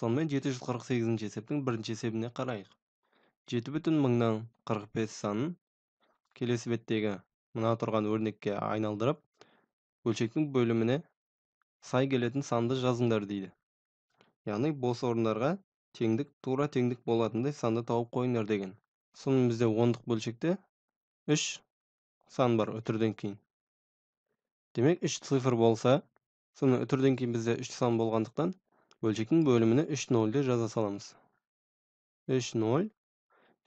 Sonымен 748 есептің бірінші есебіне қарайық. 7,45 санын келесі беттегі мына тұрған өрнекке айналдырып, бөлшектің бөліміне сай келетін санды жазыңдар дейді. Яғни бос орындарға тура теңдік болатындай санды тауып қойыңдар деген. Сонымен бізде ондық бөлшекте 3 сан бар үтірден кейін. Демек 3 цифр болса, сонымен үтірден кейін бізде 3 сан болғандықтан бөлшектің бөліміне 3 нөлді жаза саламыз. 3 нөл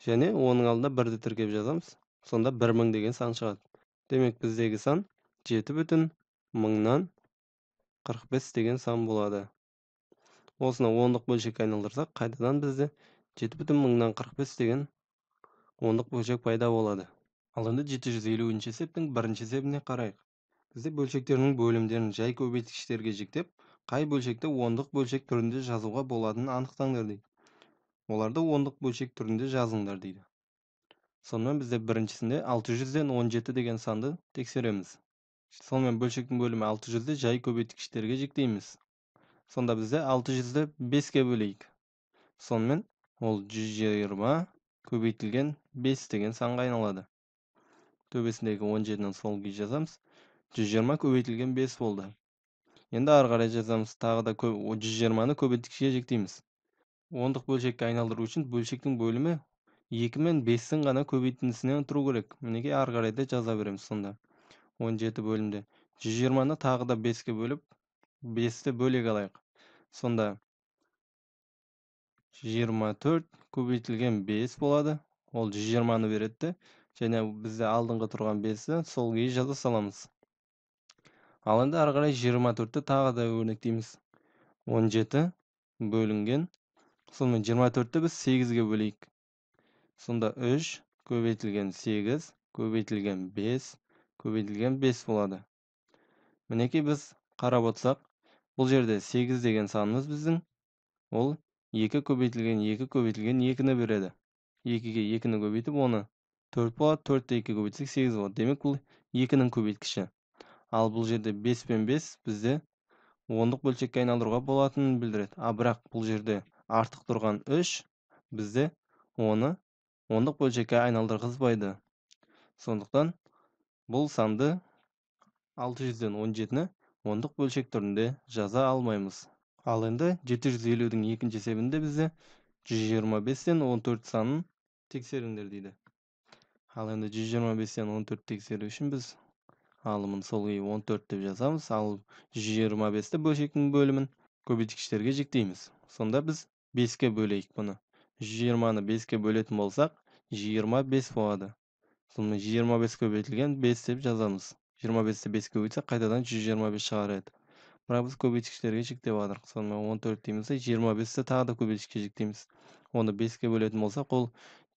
және оның алдында 1-ді тіркеп жазамыз. Сонда 1000 деген сан шығады. Демек біздегі сан 7,1045 деген сан болады. Осыны ондық бөлшекке айналдырсақ, қайтадан бізде 7,1045 деген ондық бөлшек пайда болады. Ал енді 750 есептің бірінші есебіне қарайық. Бізде бөлшектердің бөлімдерін жай көбейткіштерге жіктеп, қай бөлшекті ондық бөлшек түрінде жазуға болатынын анықтаңдар дейді. Оларды ондық бөлшек түрінде жазыңдар дейді. Сонымен бізде біріншісінде 600-ден 17 деген санды тексереміз. Сонымен бөлшектің бөлімі 600-ді жай көбейткіштерге жіктейміз. Сонда бізде 600-ді 5-ке бөлейік. Сонымен ол 120 көбейтілген 5 деген санға айналады. Төбесіндегі 17-нің сол күй жазамыз. 120 көбейтілген 5 болды. Енді ары қарай жазамыз. Тағы да 120-ны көбейткішке жіктейміз. Ондық бөлшекке айналдыру үшін бөлшектің бөлімі 2 мен 5-ін ғана көбейтіндісінен тұру керек. Мінекей ары қарай да жаза береміз сонда. 17 бөлімде 120-ны тағы да 5-ке бөліп, 5-ті бөлек алайық. Сонда 24 көбейтілген 5 болады. Ол 120-ны береді. Және бізде алдыңғы тұрған 5-ті сол күйі жаза саламыз. Ал енді ары қарай 24-ті тағы да өрнектейміз. 17 бөлінген. Сонымен 24-ті біз 8-ге бөлейік. Сонда 3 көбейтілген 8 көбейтілген 5 көбейтілген 5 болады. Мінекей біз қарап отырсақ, бұл жерде 8 деген санымыз біздің, ол 2 көбейтілген 2 көбейтілген 2-ні береді. 2-ге 2-ні көбейтіп, оны 4 болады, 4-ті 2 көбейтсек 8 болады. Демек бұл 2-нің көбейткіші. Ал бұл жерде 5 пен 5 бізде ондық бөлшекке айналдыруға болатынын білдіреді. Бірақ бұл жерде артық тұрған 3 бізде оны ондық бөлшекке айналдырғызбайды. Сондықтан бұл санды 600-ден 17-ні ондық бөлшек түрінде жаза алмаймыз. Ал енді 750-дің екінші есебінде бізде 125-тен 14 санын тексеріңдер дейді. Ал енді 125-тен 14 тексеру үшін біз алымын сол күйі 14 деп жазамыз. Ал 125-ті бөлшектің бөлімін көбейткіштерге жіктейміз. Сонда біз 5-ке бөлейік бұны. 120-ны 5-ке бөлетін болсақ, 25 болады. Сонымен 25 көбейтілген 5 деп жазамыз. 25-ті 5-ке көбейтсек, қайтадан 125 шығар еді. Бірақ біз көбейткіштерге жіктеп жатырмыз. Сонымен 14 дейміз, 25-ті тағы да көбейткішке жіктейміз. Оны 5-ке бөлетін болсақ, ол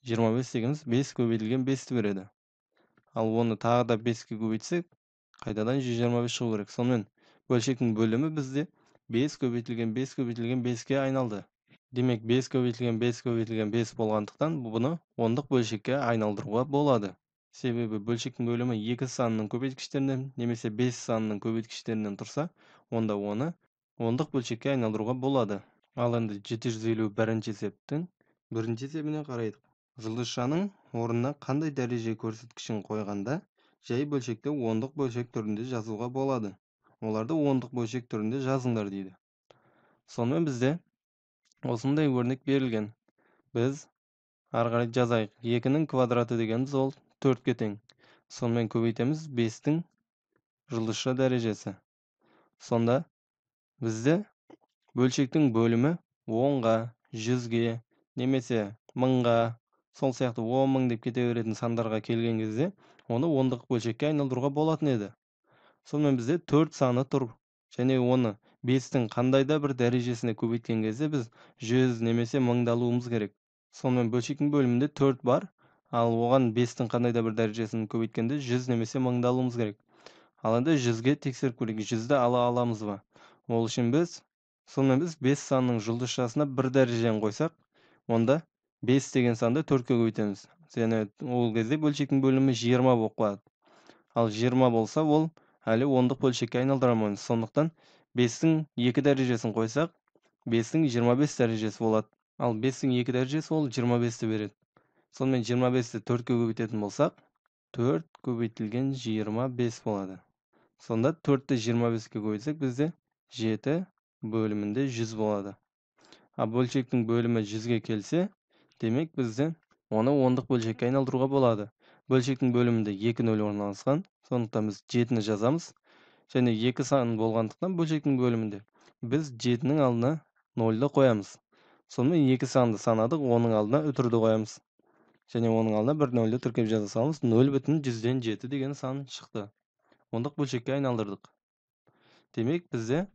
25 дегеніміз 5 көбейтілген 5-ті береді. Ал оны тағы да 5-ке көбейтсек, қайтадан 125 шығу керек. Сонымен бөлшектің бөлімі бізде 5 көбейтілген 5 көбейтілген 5-ке айналды. Демек 5 көбейтілген 5 көбейтілген 5 болғандықтан бұны ондық бөлшекке айналдыруға болады. Себебі бөлшектің бөлімі 2 санының көбейткіштерінен немесе 5 санының көбейткіштерінен тұрса, онда оны ондық бөлшекке айналдыруға болады. Ал енді 751 есептің бірінші есебіне қарайдық. Жұлдызшаның орнына қандай дәреже көрсеткішін қойғанда жай бөлшекті ондық бөлшек түрінде жазуға болады. Оларды ондық бөлшек түрінде жазыңдар дейді. Сонымен бізде осындай өрнек берілген. Біз ары қарай жазайық. 2-нің квадраты дегеніміз ол 4-ке тең. Сонымен көбейтеміз 5-тің жұлдызша дәрежесі. Сонда бізде бөлшектің бөлімі 10-ға, 100-ге, немесе 1000-ға, сол сияқты 10 000 деп кете беретін сандарға келген кезде, оны ондық бөлшекке айналдыруға болатын еді. Сонымен бізде 4 саны тұр. Және оны 5-тің қандай да бір дәрежесіне көбейткен кезде біз 100 немесе 1000-ды алуымыз керек. Сонымен бөлшектің бөлімінде 4 бар, ал оған 5-тің қандай да бір дәрежесін көбейткенде 100 немесе 1000-ды алуымыз керек. Ал енді 100-ге тексеріп көрейік, 100-ді ала аламыз ба? Ол үшін сонымен біз 5 санның жұлдызшасына 1 дәрежені қойсақ, онда 5 деген санды 4-ке көбейтеміз. Және ол кезде бөлшектің бөлімі 20 болып қалады. Ал 20 болса, ол әлі ондық бөлшекке айналдыра алмаймыз. Сондықтан 5-тің 2 дәрежесін қойсақ, 5'in 25 derecesi болады. Ал 5'in 2 derecesi ол 25'ti береді. Сонымен 25'ti 4-ке көбейтетін болсақ, 4 көбейтілген 25 болады. Сонда 4'ті 25-ке көбейтсек, бізде 7 бөлімінде 100 болады. Бөлшектің бөлімі 100-ге келсе, демек бізде оны ондық бөлшекке айналдыруға болады. Бөлшектің бөлімінде 2 нөл орналасқан, сондықтан біз 7-ні жазамыз. Және 2 сан болғандықтан бөлшектің бөлімінде біз 7-нің алдына 0-ды қоямыз. Сонымен 2 санды санадық, оның алдына үтірді қоямыз. Және оның алдына 1 0-ді тіркеп жаза саламыз. 0,100-ден 7 деген сан шықты. Ондық бөлшекке айналдырдық. Демек бізде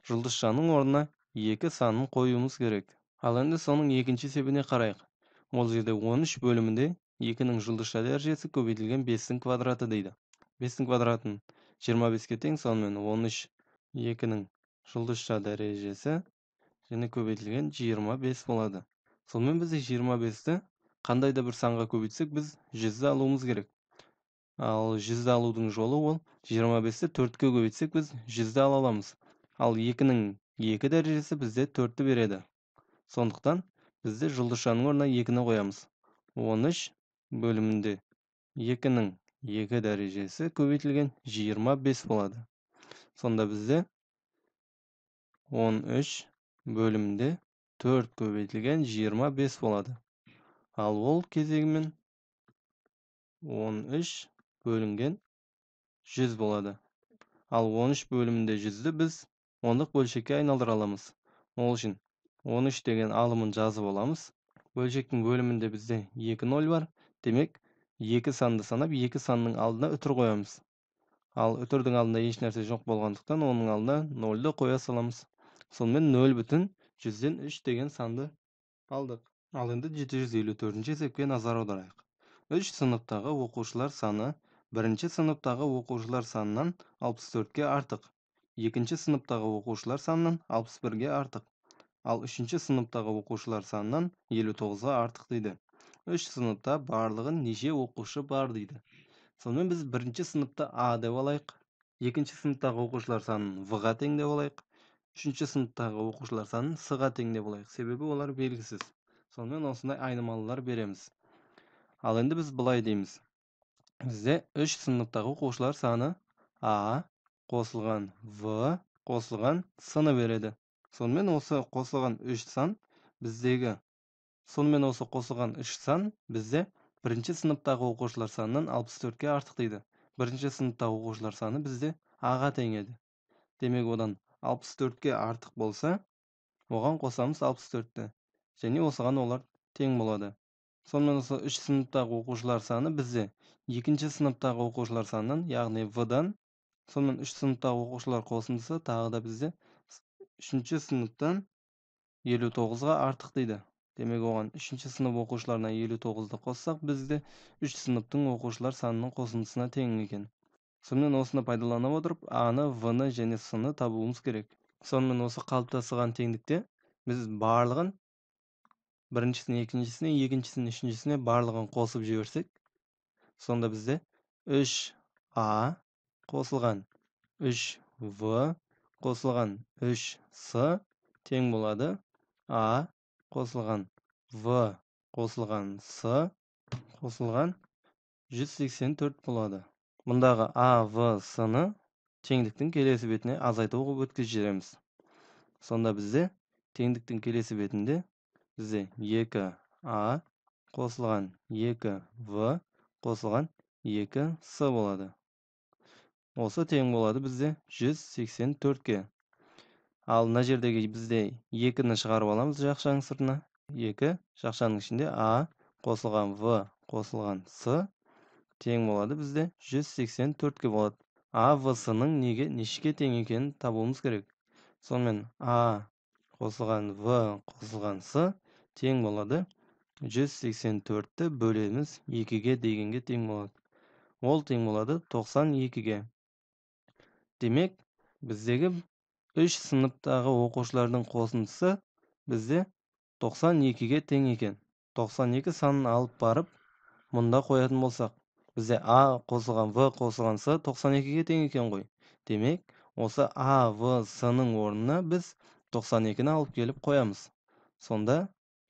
жұлдызшаның орнына 2 санын қоюымыз керек. Ал енді соның екінші есебіне қарайық. Ол жерде 13 бөлімінде 2-нің жұлдызша дәрежесі көбейтілген 5-дің квадраты дейді. 5-дің квадратын 25-ке тең, сонымен 13 2-нің жұлдызша дәрежесі және көбейтілген 25 болады. Сонымен біз 25-ті қандай да бір санға көбейтсек, біз 100-ді алуымыз керек. Ал 100-ді алудың жолы ол 25-ті 4-ке көбейтсек, біз 100-ді ала аламыз. Ал 2-нің 2 дәрежесі бізде 4-ті береді. Сондықтан бізде жұлдызшаның орнына 2-ні қоямыз. 13 бөлімінде 2-нің 2 дәрежесі көбейтілген 25 болады. Сонда бізде 13 бөлімінде 4 көбейтілген 25 болады. Ал ол кезегімен 13 бөлінген 100 болады. Ал 13 бөлімінде 100-ді біз ондық бөлшекке айналдыра аламыз. Ол үшін 13 деген алымын жазып аламыз. Бөлшектің бөлімінде бізде 2 0 бар. Демек, 2 санды санап, 2 санның алдына үтір қоямыз. Ал үтірдің алдында еш нәрсе жоқ болғандықтан, оның алдына 0-ды қоя саламыз. Сонымен 0,100-ден 3 деген санды алдық. Ал енді 754-ші есепке назар аударайық. 3 сыныптағы оқушылар саны 1-ші сыныптағы оқушылар санынан 64-ке артық. 2-ші сыныптағы оқушылар санынан 61-ге артық. Ал 3-ші сыныптағы оқушылар санынан 59-ға артық дейді. 3 сыныпта барлығын неше оқушы бар дейді. Сонымен біз 1-ші сыныпта А деп алайық. 2-ші сыныптағы оқушылар санын В-ға тең деп алайық. 3-ші сыныптағы оқушылар санын С-ға тең деп алайық. Себебі олар белгісіз. Сонымен осындай айнымалылар береміз. Ал енді біз былай дейміз. Бізде 3 сыныптағы оқушылар саны А қосылған В қосылған С-ны береді. Сонымен осы қосылған 3 сан бізде 1-ші сыныптағы оқушылар санынан 64-ке артық дейді. 1-ші сыныптағы оқушылар саны бізде А-ға тең еді. Демек, одан 64-ке артық болса, оған қосамыз 64-ті. Және осыған олар тең болады. Сонымен осы 3 сыныптағы оқушылар саны бізде 2-ші сыныптағы оқушылар санынан, яғни В-дан, сонымен 3 сыныптағы оқушылар қосындысы тағы да бізде 3-ші сыныптан 59-ға артық дейді. Демек, оған 3-ші сынып оқушыларына 59-ды қоссақ, бізде 3 сыныптың оқушылар санының қосындысына тең екен. Сонымен осыны пайдалана отырып, А-ны, В-ны және С-ны табуымыз керек. Сонымен осы қалыптасқан теңдікте біз барлығын 1-шісіне, 2-шісіне, 2-шісіне, 3-шісіне барлығын қосып жіберсек, сонда бізде 3А қосылған 3В қосылған 3С тең болады. А қосылған В қосылған С қосылған 184 болады. Мұндағы А, В, С-ны теңдіктің келесі бетіне азайту қылып өткізіп жібереміз. Сонда бізде теңдіктің келесі бетінде бізде 2А қосылған 2В қосылған 2С болады. Осы тең болады бізде 184-ке. Ал мына жердегі бізде 2-ні шығарып аламыз жақшаның сыртына. 2 жақшаның ішінде А қосылған В қосылған С тең болады бізде 184-ке болады. А, В, С-ның нешеге тең екенін табуымыз керек. Сонымен А қосылған В қосылған С тең болады 184-ті бөлеміз 2-ге дегенге тең болады. Ол тең болады 92-ге. Демек, біздегі 3 сыныптағы оқушылардың қосындысы бізде 92-ге тең екен. 92 санын алып барып, мұнда қоятын болсақ, бізде А қосылған В қосылған С 92-ге тең екен ғой. Демек, осы А, В, С-ның орнына біз 92'ni алып келіп қоямыз. Сонда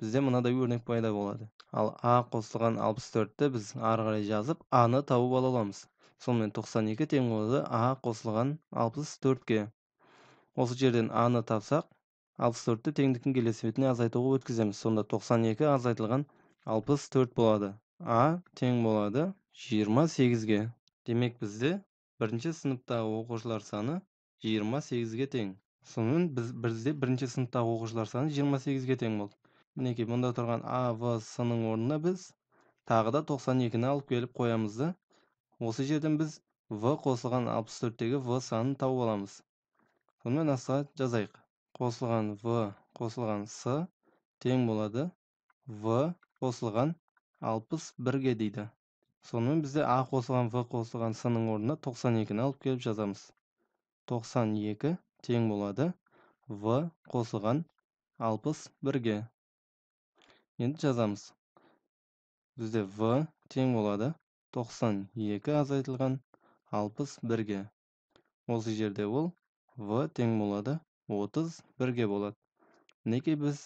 бізде мынадай өрнек пайда болады. Ал А қосылған 64-ті біз ары қарай жазып, А-ны тауып ала аламыз. Сонымен 92 тең болады А қосылған 64-ке. Осы жерден А-ны тапсақ, 64-ті теңдіктің келесі бетіне азайтуға өткіземіз. Сонда 92 азайтылған 64 болады. А тең болады 28-ге. Демек бізде бірінші сыныптағы оқушылар саны 28-ге тең. Сонымен бізде бірінші сыныптағы оқушылар саны 28-ге тең болды. Мінекей, мұнда тұрған А, В, С-ның орнына біз тағы да 92-ні алып келіп қоямыз да, осы жерден біз В қосылған 64-тегі В санын тауып аламыз. Сонымен астыға жазайық. Қосылған В қосылған С тең болады В қосылған 61-ге дейді. Сонымен бізде А қосылған В қосылған С-ның орнына 92-ні алып келіп жазамыз. 92 тең болады В қосылған 61-ге. Енді жазамыз. Бізде В тең болады 92 азайтылған 61-ге. Осы жерде ол В тең болады 31-ге болады. Мінекей біз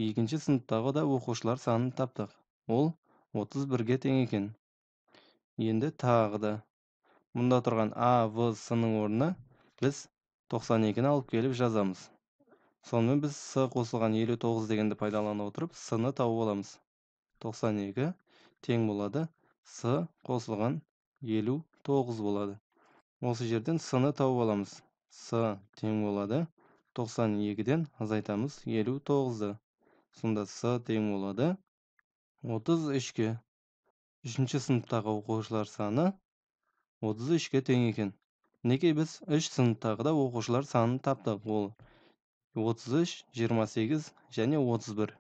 екінші сыныптағы да оқушылар санын таптық. Ол 31-ге тең екен. Енді тағы да мұнда тұрған А, В, С-ның орнына біз 92-ні алып келіп жазамыз. Сонымен біз С қосылған 59 дегенді пайдалана отырып, С-ны тауып аламыз. 92 тең болады С қосылған 59 болады. Осы жерден С-ны тауып аламыз. С тең болады 92-ден азайтамыз 59-ды. Сонда С тең болады 33-ке. Үшінші сыныптағы оқушылар саны 33-ке тең екен. Неге біз 3 сыныптағы да оқушылар санын таптық? Ол 33, 28 және 31.